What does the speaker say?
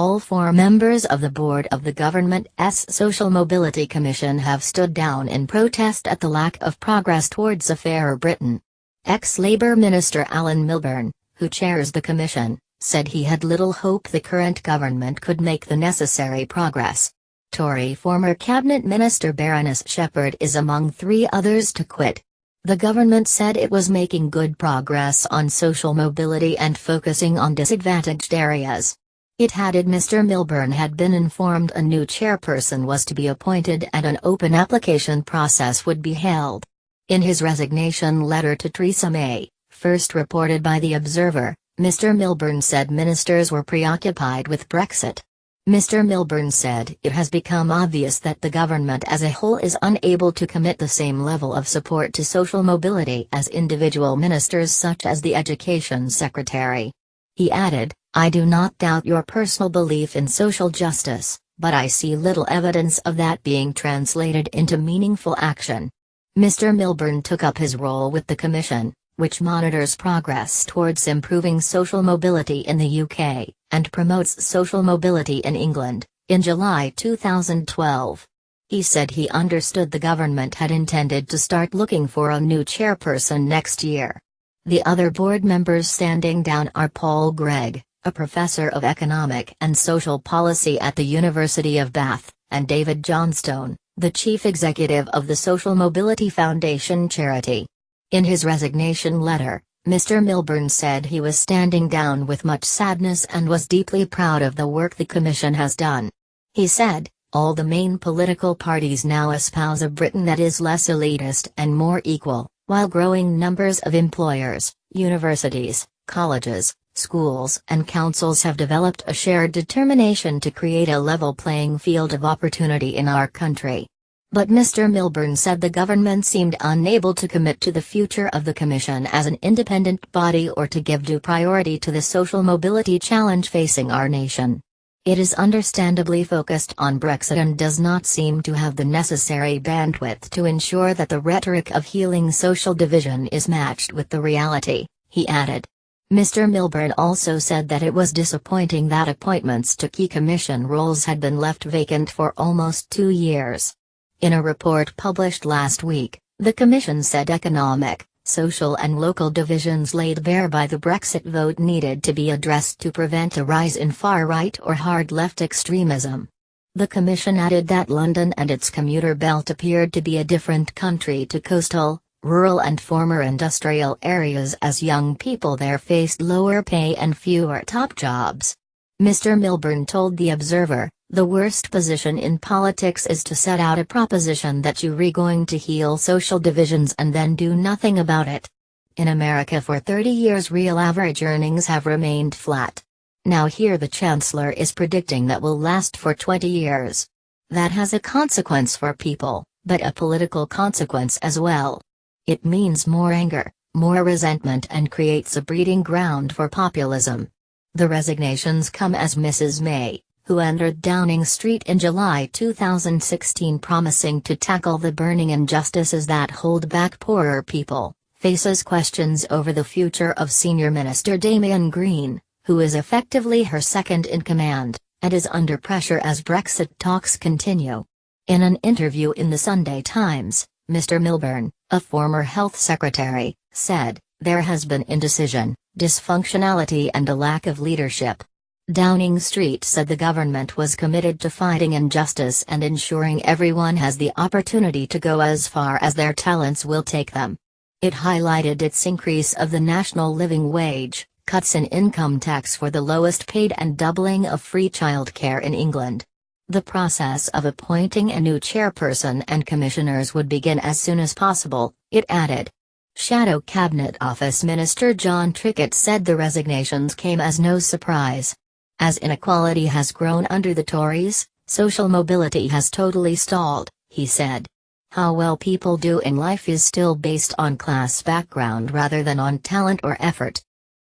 All 4 members of the board of the government's Social Mobility Commission have stood down in protest at the lack of progress towards a fairer Britain. Ex-Labour Minister Alan Milburn, who chairs the commission, said he had little hope the current government could make the necessary progress. Tory former Cabinet Minister Baroness Shepherd is among 3 others to quit. The government said it was making good progress on social mobility and focusing on disadvantaged areas. It added Mr. Milburn had been informed a new chairperson was to be appointed and an open application process would be held. In his resignation letter to Theresa May, first reported by The Observer, Mr. Milburn said ministers were preoccupied with Brexit. Mr. Milburn said it has become obvious that the government as a whole is unable to commit the same level of support to social mobility as individual ministers such as the Education Secretary. He added, "I do not doubt your personal belief in social justice, but I see little evidence of that being translated into meaningful action." Mr. Milburn took up his role with the Commission, which monitors progress towards improving social mobility in the UK, and promotes social mobility in England, in July 2012. He said he understood the government had intended to start looking for a new chairperson next year. The other board members standing down are Paul Gregg, a professor of economic and social policy at the University of Bath, and David Johnstone, the chief executive of the Social Mobility Foundation charity. In his resignation letter, Mr. Milburn said he was standing down with much sadness and was deeply proud of the work the Commission has done. He said, "All the main political parties now espouse a Britain that is less elitist and more equal, while growing numbers of employers, universities, colleges, schools and councils have developed a shared determination to create a level playing field of opportunity in our country." But Mr. Milburn said the government seemed unable to commit to the future of the Commission as an independent body or to give due priority to the social mobility challenge facing our nation. It is understandably focused on Brexit and does not seem to have the necessary bandwidth to ensure that the rhetoric of healing social division is matched with the reality, he added. Mr. Milburn also said that it was disappointing that appointments to key Commission roles had been left vacant for almost 2 years. In a report published last week, the Commission said economic, social and local divisions laid bare by the Brexit vote needed to be addressed to prevent a rise in far-right or hard-left extremism. The Commission added that London and its commuter belt appeared to be a different country to coastal, rural and former industrial areas as young people there faced lower pay and fewer top jobs. Mr. Milburn told The Observer, "The worst position in politics is to set out a proposition that you're going to heal social divisions and then do nothing about it. In America for 30 years real average earnings have remained flat. Now here the Chancellor is predicting that will last for 20 years. That has a consequence for people, but a political consequence as well. It means more anger, more resentment and creates a breeding ground for populism." The resignations come as Mrs. May, who entered Downing Street in July 2016 promising to tackle the burning injustices that hold back poorer people, faces questions over the future of Senior Minister Damian Green, who is effectively her second-in-command, and is under pressure as Brexit talks continue. In an interview in the Sunday Times, Mr. Milburn, a former health secretary, said, "There has been indecision, dysfunctionality and a lack of leadership." Downing Street said the government was committed to fighting injustice and ensuring everyone has the opportunity to go as far as their talents will take them. It highlighted its increase of the national living wage, cuts in income tax for the lowest paid and doubling of free childcare in England. The process of appointing a new chairperson and commissioners would begin as soon as possible, it added. Shadow Cabinet Office Minister John Trickett said the resignations came as no surprise. As inequality has grown under the Tories, social mobility has totally stalled, he said. How well people do in life is still based on class background rather than on talent or effort.